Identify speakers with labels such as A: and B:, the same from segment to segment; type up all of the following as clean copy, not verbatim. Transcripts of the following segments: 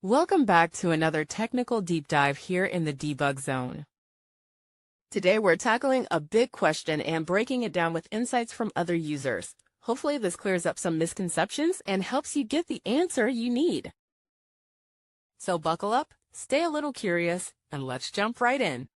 A: Welcome back to another technical deep dive here in the debug zone. Today we're tackling a big question and breaking it down with insights from other users. Hopefully this clears up some misconceptions and helps you get the answer you need. So buckle up, stay a little curious, and let's jump right in.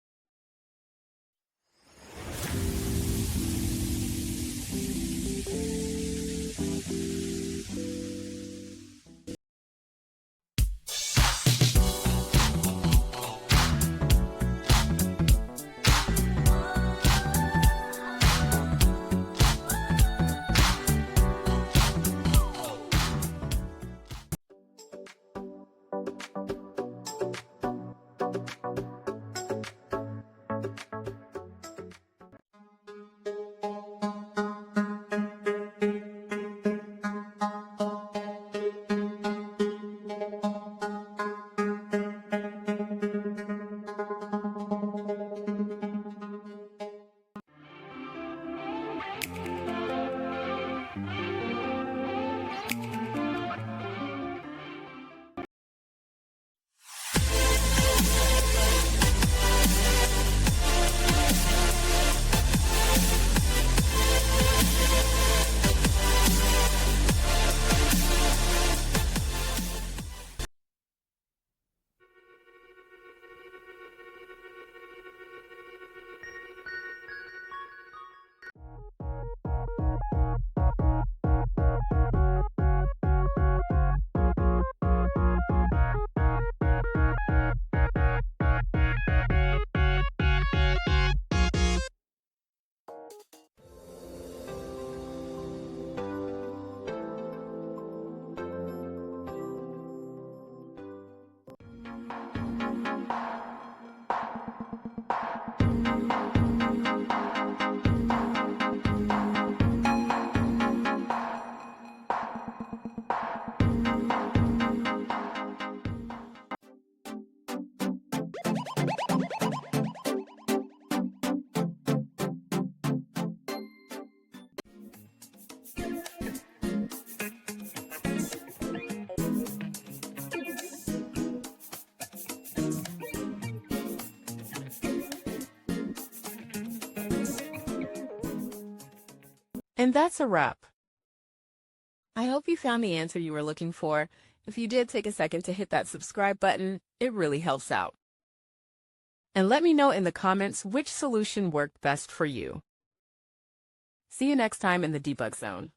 A: And that's a wrap. I hope you found the answer you were looking for. If you did, take a second to hit that subscribe button. It really helps out. And let me know in the comments which solution worked best for you. See you next time in the debug zone.